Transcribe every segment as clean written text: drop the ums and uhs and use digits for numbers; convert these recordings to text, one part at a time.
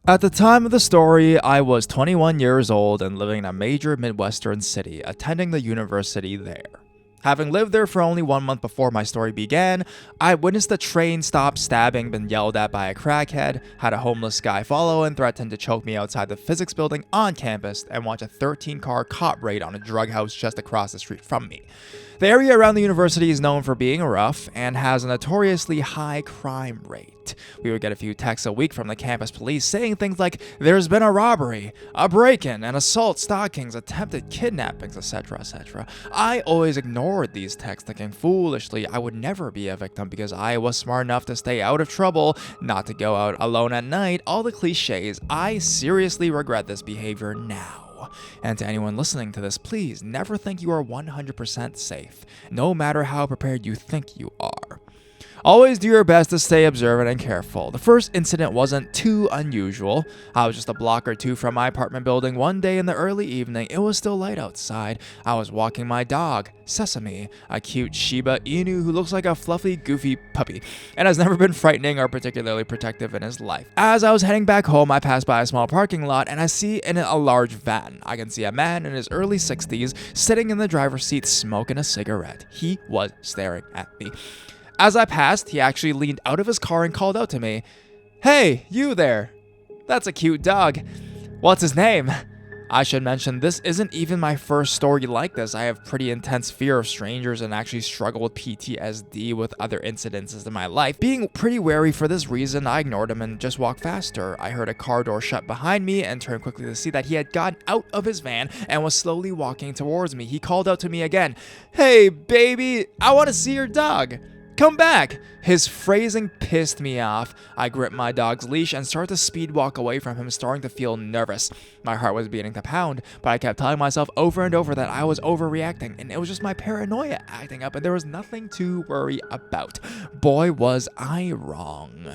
At the time of the story, I was 21 years old and living in a major Midwestern city, attending the university there. Having lived there for only 1 month before my story began, I witnessed a train stop stabbing, been yelled at by a crackhead, had a homeless guy follow and threaten to choke me outside the physics building on campus, and watch a 13-car cop raid on a drug house just across the street from me. The area around the university is known for being rough and has a notoriously high crime rate. We would get a few texts a week from the campus police saying things like, "There's been a robbery, a break-in, an assault, stalkings, attempted kidnappings, etc., etc." I always ignored these texts, thinking foolishly I would never be a victim because I was smart enough to stay out of trouble, not to go out alone at night, all the cliches. I seriously regret this behavior now. And to anyone listening to this, please never think you are 100% safe, no matter how prepared you think you are. Always do your best to stay observant and careful. The first incident wasn't too unusual. I was just a block or two from my apartment building one day in the early evening. It was still light outside. I was walking my dog, Sesame, a cute Shiba Inu who looks like a fluffy, goofy puppy, and has never been frightening or particularly protective in his life. As I was heading back home, I passed by a small parking lot and I see in it a large van. I can see a man in his early 60s sitting in the driver's seat smoking a cigarette. He was staring at me. As I passed, he actually leaned out of his car and called out to me, "Hey, you there. That's a cute dog. What's his name?" I should mention, this isn't even my first story like this. I have pretty intense fear of strangers and actually struggle with PTSD with other incidences in my life. Being pretty wary for this reason, I ignored him and just walked faster. I heard a car door shut behind me and turned quickly to see that he had gotten out of his van and was slowly walking towards me. He called out to me again, "Hey, baby, I want to see your dog. Come back." His phrasing pissed me off. I gripped my dog's leash and started to speed walk away from him, starting to feel nervous. My heart was beginning to pound, but I kept telling myself over and over that I was overreacting, and it was just my paranoia acting up, and there was nothing to worry about. Boy, was I wrong.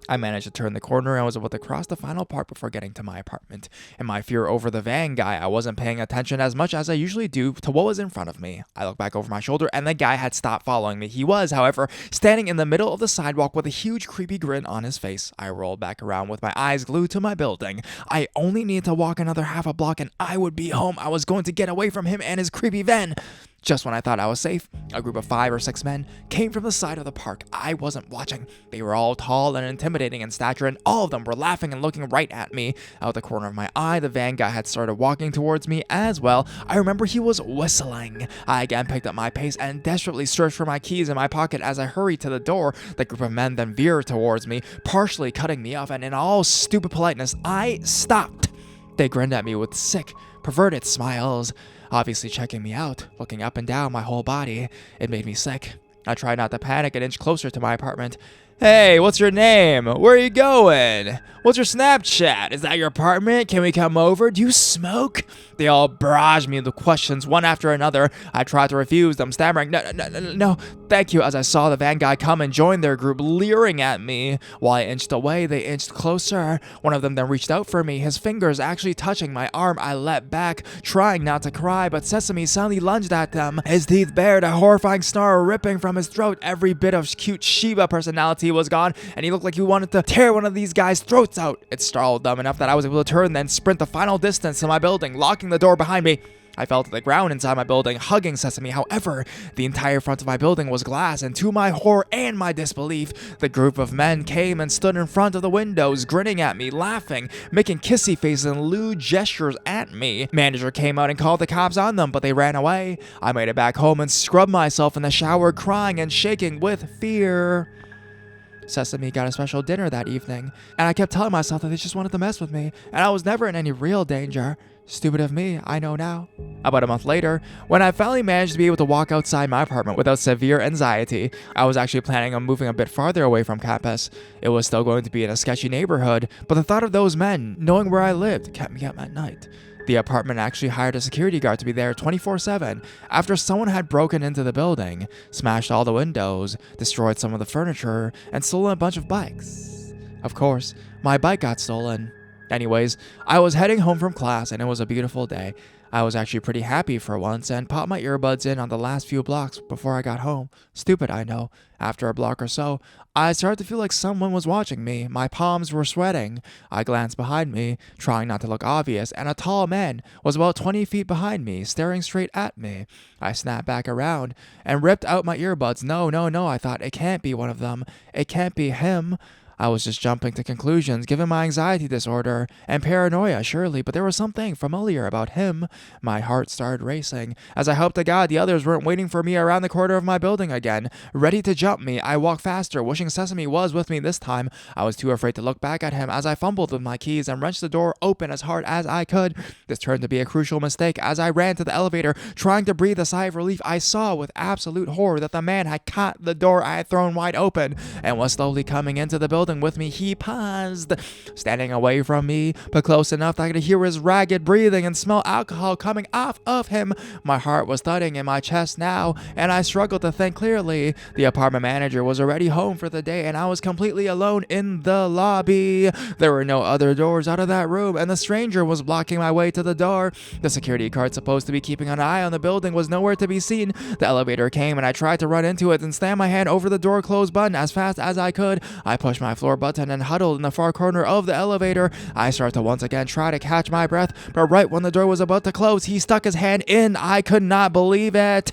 I managed to turn the corner and was able to cross the final part before getting to my apartment. In my fear over the van guy, I wasn't paying attention as much as I usually do to what was in front of me. I looked back over my shoulder and the guy had stopped following me. He was, however, standing in the middle of the sidewalk with a huge creepy grin on his face. I rolled back around with my eyes glued to my building. I only needed to walk another half a block and I would be home. I was going to get away from him and his creepy van. Just when I thought I was safe, a group of 5 or 6 men came from the side of the park. I wasn't watching. They were all tall and intimidating in stature, and all of them were laughing and looking right at me. Out the corner of my eye, the van guy had started walking towards me as well. I remember he was whistling. I again picked up my pace and desperately searched for my keys in my pocket as I hurried to the door. The group of men then veered towards me, partially cutting me off, and in all stupid politeness, I stopped. They grinned at me with sick, perverted smiles, obviously checking me out, looking up and down my whole body. It made me sick. I tried not to panic and inch closer to my apartment. "Hey, what's your name? Where are you going? What's your Snapchat? Is that your apartment? Can we come over? Do you smoke?" They all barraged me with questions one after another. I tried to refuse them, stammering, No, thank you," as I saw the van guy come and join their group, leering at me. While I inched away, they inched closer. One of them then reached out for me, his fingers actually touching my arm. I leapt back, trying not to cry, but Sesame suddenly lunged at them. His teeth bared, a horrifying snarl ripping from his throat. Every bit of cute Shiba personality was gone, and he looked like he wanted to tear one of these guys' throats out. It startled them enough that I was able to turn and then sprint the final distance to my building, locking the door behind me. I fell to the ground inside my building, hugging Sesame. However, the entire front of my building was glass, and to my horror and my disbelief, the group of men came and stood in front of the windows, grinning at me, laughing, making kissy faces and lewd gestures at me. Manager came out and called the cops on them, but they ran away. I made it back home and scrubbed myself in the shower, crying and shaking with fear. Sesame got a special dinner that evening, and I kept telling myself that they just wanted to mess with me, and I was never in any real danger. Stupid of me, I know now. About a month later, when I finally managed to be able to walk outside my apartment without severe anxiety, I was actually planning on moving a bit farther away from campus. It was still going to be in a sketchy neighborhood, but the thought of those men, knowing where I lived, kept me up at night. The apartment actually hired a security guard to be there 24/7 after someone had broken into the building, smashed all the windows, destroyed some of the furniture, and stolen a bunch of bikes. Of course, my bike got stolen. Anyways, I was heading home from class and it was a beautiful day. I was actually pretty happy for once and popped my earbuds in on the last few blocks before I got home. Stupid, I know. After a block or so, I started to feel like someone was watching me. My palms were sweating. I glanced behind me, trying not to look obvious, and a tall man was about 20 feet behind me, staring straight at me. I snapped back around and ripped out my earbuds. No, no, no, I thought, it can't be one of them. It can't be him. I was just jumping to conclusions, given my anxiety disorder and paranoia, surely, but there was something familiar about him. My heart started racing. As I hoped to God the others weren't waiting for me around the corner of my building again, ready to jump me. I walked faster, wishing Sesame was with me this time. I was too afraid to look back at him as I fumbled with my keys and wrenched the door open as hard as I could. This turned to be a crucial mistake. As I ran to the elevator, trying to breathe a sigh of relief, I saw with absolute horror that the man had caught the door I had thrown wide open and was slowly coming into the building with me. He paused, standing away from me, but close enough that I could hear his ragged breathing and smell alcohol coming off of him. My heart was thudding in my chest now, and I struggled to think clearly. The apartment manager was already home for the day, and I was completely alone in the lobby. There were no other doors out of that room, and the stranger was blocking my way to the door. The security guard supposed to be keeping an eye on the building was nowhere to be seen. The elevator came, and I tried to run into it and slam my hand over the door close button as fast as I could. I pushed my floor button and huddled in the far corner of the elevator. I started to once again try to catch my breath, but right when the door was about to close, he stuck his hand in. I could not believe it.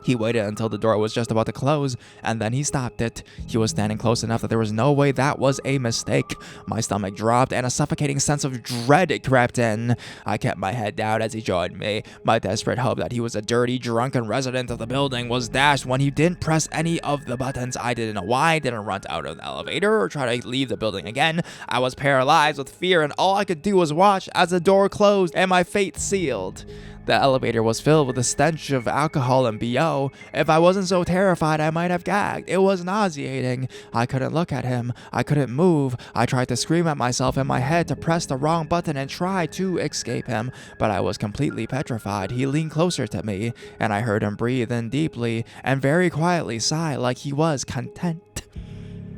He waited until the door was just about to close, and then he stopped it. He was standing close enough that there was no way that was a mistake. My stomach dropped, and a suffocating sense of dread crept in. I kept my head down as he joined me. My desperate hope that he was a dirty, drunken resident of the building was dashed when he didn't press any of the buttons. I didn't know why. I didn't run out of the elevator or try to leave the building again. I was paralyzed with fear, and all I could do was watch as the door closed and my fate sealed. The elevator was filled with the stench of alcohol and BO. If I wasn't so terrified, I might have gagged. It was nauseating. I couldn't look at him. I couldn't move. I tried to scream at myself in my head to press the wrong button and try to escape him, but I was completely petrified. He leaned closer to me, and I heard him breathe in deeply and very quietly sigh like he was content.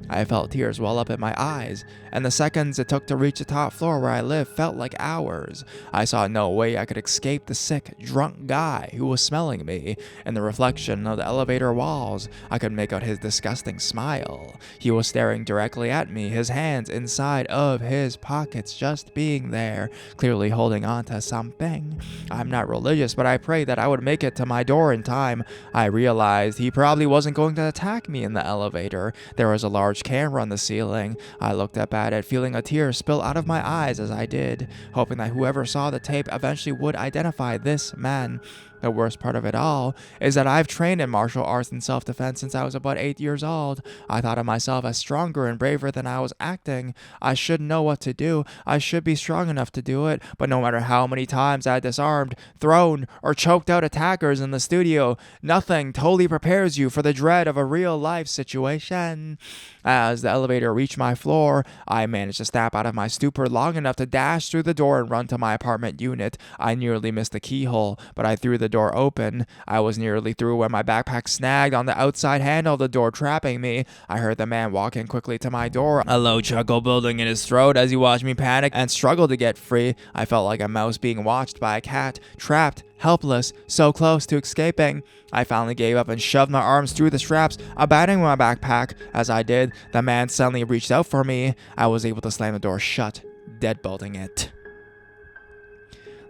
I felt tears well up in my eyes, and the seconds it took to reach the top floor where I lived felt like hours. I saw no way I could escape the sick, drunk guy who was smelling me. In the reflection of the elevator walls, I could make out his disgusting smile. He was staring directly at me, his hands inside of his pockets just being there, clearly holding on to something. I'm not religious, but I prayed that I would make it to my door in time. I realized he probably wasn't going to attack me in the elevator. There was a large camera on the ceiling. I looked up at it, feeling a tear spill out of my eyes as I did, hoping that whoever saw the tape eventually would identify this man. The worst part of it all is that I've trained in martial arts and self-defense since I was about 8 years old. I thought of myself as stronger and braver than I was acting. I should know what to do. I should be strong enough to do it. But no matter how many times I disarmed, thrown, or choked out attackers in the studio, nothing totally prepares you for the dread of a real-life situation. As the elevator reached my floor, I managed to snap out of my stupor long enough to dash through the door and run to my apartment unit. I nearly missed the keyhole, but I threw the door open. I was nearly through when my backpack snagged on the outside handle of the door, trapping me. I heard the man walking quickly to my door, a low chuckle building in his throat as he watched me panic and struggle to get free. I felt like a mouse being watched by a cat, trapped, helpless, so close to escaping. I finally gave up and shoved my arms through the straps, abandoning my backpack. As I did, the man suddenly reached out for me. I was able to slam the door shut, deadbolting it.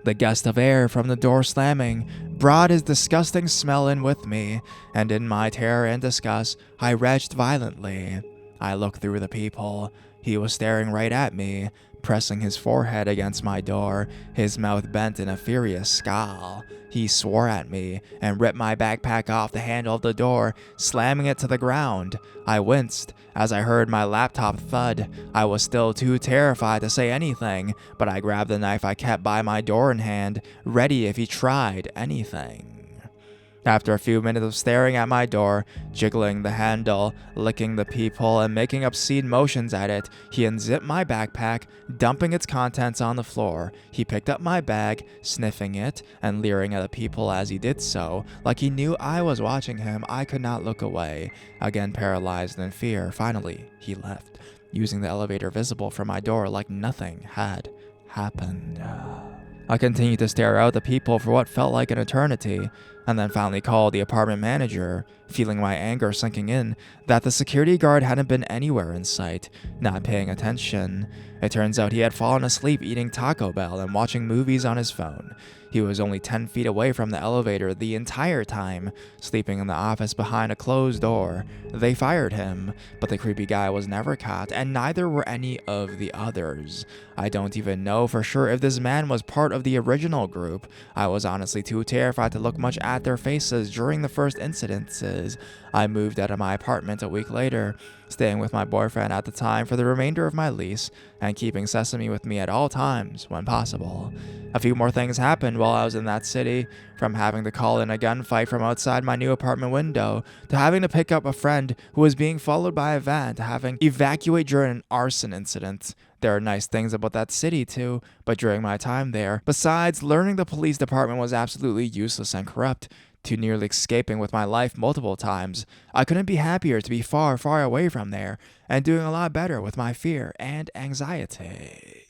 The gust of air from the door slamming brought his disgusting smell in with me, and in my terror and disgust, I retched violently. I looked through the peephole. He was staring right at me, pressing his forehead against my door, his mouth bent in a furious scowl. He swore at me and ripped my backpack off the handle of the door, slamming it to the ground. I winced as I heard my laptop thud. I was still too terrified to say anything, but I grabbed the knife I kept by my door in hand, ready if he tried anything. After a few minutes of staring at my door, jiggling the handle, licking the peephole, and making obscene motions at it, he unzipped my backpack, dumping its contents on the floor. He picked up my bag, sniffing it, and leering at the peephole as he did so. Like he knew I was watching him, I could not look away. Again paralyzed in fear, finally, he left, using the elevator visible from my door like nothing had happened. I continued to stare out at the people for what felt like an eternity, and then finally called the apartment manager, feeling my anger sinking in that the security guard hadn't been anywhere in sight, not paying attention. It turns out he had fallen asleep eating Taco Bell and watching movies on his phone. He was only 10 feet away from the elevator the entire time, sleeping in the office behind a closed door. They fired him, but the creepy guy was never caught, and neither were any of the others. I don't even know for sure if this man was part of the original group. I was honestly too terrified to look much at their faces during the first incidences. I moved out of my apartment a week later, staying with my boyfriend at the time for the remainder of my lease, and keeping Sesame with me at all times when possible. A few more things happened while I was in that city, from having to call in a gunfight from outside my new apartment window, to having to pick up a friend who was being followed by a van, to having evacuate during an arson incident. There are nice things about that city too, but during my time there, besides learning the police department was absolutely useless and corrupt, to nearly escaping with my life multiple times, I couldn't be happier to be far, far away from there and doing a lot better with my fear and anxiety.